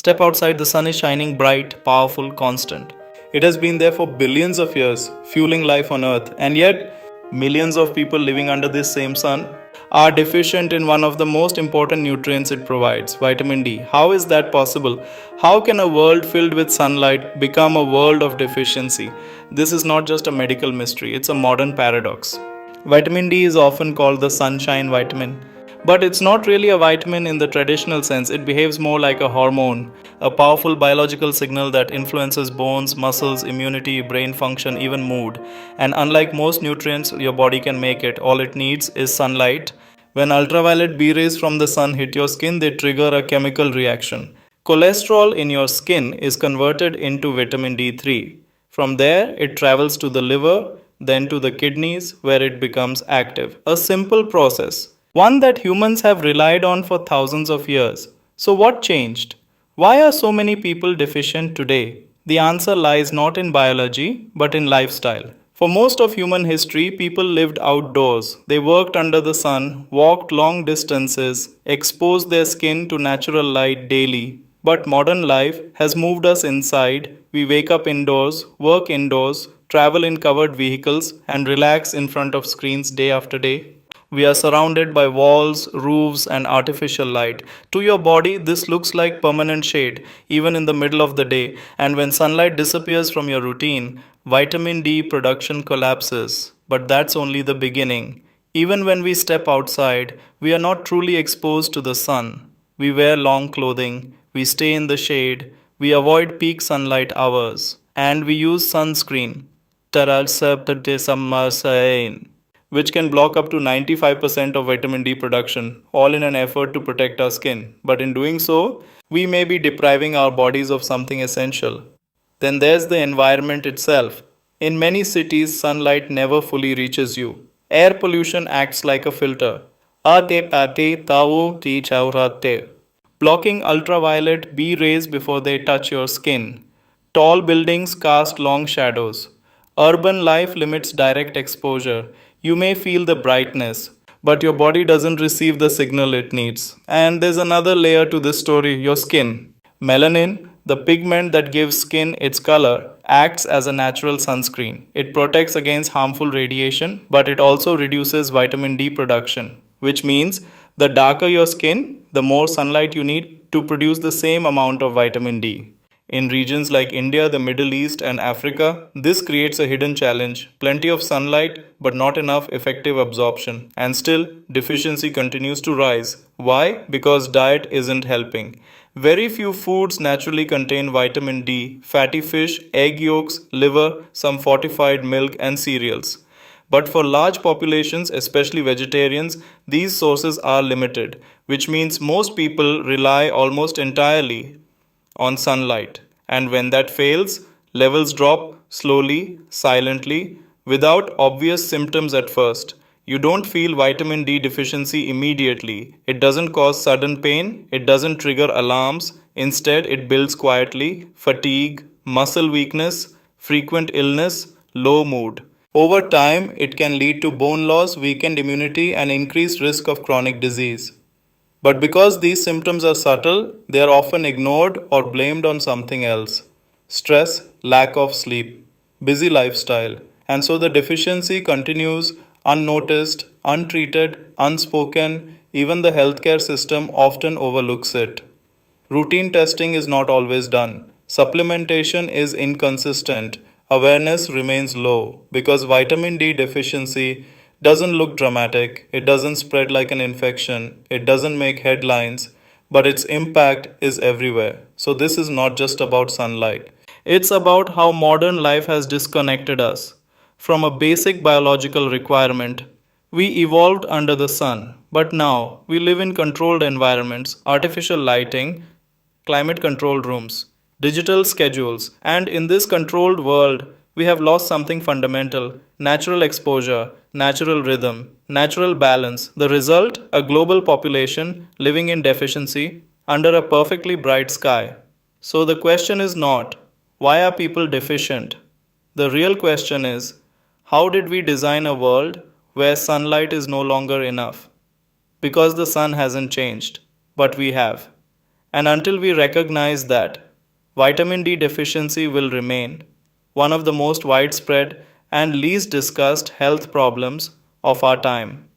Step outside, the sun is shining bright, powerful, constant. It has been there for billions of years, fueling life on Earth, and yet millions of people living under this same sun are deficient in one of the most important nutrients it provides, vitamin D. How is that possible? How can a world filled with sunlight become a world of deficiency? This is not just a medical mystery, it's a modern paradox. Vitamin D is often called the sunshine vitamin. But it's not really a vitamin in the traditional sense. It behaves more like a hormone, a powerful biological signal that influences bones, muscles, immunity, brain function, even mood. And unlike most nutrients your body can make it, all it needs is sunlight. When ultraviolet B rays from the sun hit your skin, they trigger a chemical reaction. Cholesterol in your skin is converted into vitamin D3. From there, it travels to the liver, then to the kidneys, where it becomes active. A simple process, one that humans have relied on for thousands of years. So, what changed? Why are so many people deficient today? The answer lies not in biology, but in lifestyle. For most of human history, people lived outdoors. They worked under the sun, walked long distances, exposed their skin to natural light daily. But modern life has moved us inside. We wake up indoors, work indoors, travel in covered vehicles, and relax in front of screens day after day. We are surrounded by walls, roofs, and artificial light. To your body, this looks like permanent shade, even in the middle of the day. And when sunlight disappears from your routine, vitamin D production collapses. But that's only the beginning. Even when we step outside, we are not truly exposed to the sun. We wear long clothing, we stay in the shade, we avoid peak sunlight hours, and we use sunscreen, which can block up to 95% of vitamin D production, all in an effort to protect our skin. But in doing so, we may be depriving our bodies of something essential. Then there's the environment itself. In many cities, sunlight never fully reaches you. Air pollution acts like a filter, blocking ultraviolet B rays before they touch your skin. Tall buildings cast long shadows. Urban life limits direct exposure. You may feel the brightness, but your body doesn't receive the signal it needs. And there's another layer to this story, your skin. Melanin, the pigment that gives skin its color, acts as a natural sunscreen. It protects against harmful radiation, but it also reduces vitamin D production, which means the darker your skin, the more sunlight you need to produce the same amount of vitamin D. In regions like India, the Middle East, and Africa, this creates a hidden challenge. Plenty of sunlight, but not enough effective absorption. And still, deficiency continues to rise. Why? Because diet isn't helping. Very few foods naturally contain vitamin D: fatty fish, egg yolks, liver, some fortified milk, and cereals. But for large populations, especially vegetarians, these sources are limited, which means most people rely almost entirely on sunlight. And when that fails, levels drop slowly, silently, without obvious symptoms at first. You don't feel vitamin D deficiency immediately. It doesn't cause sudden pain, it doesn't trigger alarms. Instead, it builds quietly: fatigue, muscle weakness, frequent illness, low mood. Over time, it can lead to bone loss, weakened immunity, and increased risk of chronic disease. But because these symptoms are subtle, they are often ignored or blamed on something else: stress, lack of sleep, busy lifestyle. And so the deficiency continues unnoticed, untreated, unspoken. Even the healthcare system often overlooks it. Routine testing is not always done. Supplementation is inconsistent. Awareness remains low because vitamin D deficiency doesn't look dramatic, it doesn't spread like an infection, it doesn't make headlines, but its impact is everywhere. So, this is not just about sunlight. It's about how modern life has disconnected us from a basic biological requirement. We evolved under the sun, but now we live in controlled environments, artificial lighting, climate controlled rooms, digital schedules, and in this controlled world, we have lost something fundamental: natural exposure, natural rhythm, natural balance. The result: a global population living in deficiency under a perfectly bright sky. So the question is not, why are people deficient? The real question is, how did we design a world where sunlight is no longer enough? Because the sun hasn't changed, but we have. And until we recognize that, vitamin D deficiency will remain one of the most widespread and least discussed health problems of our time.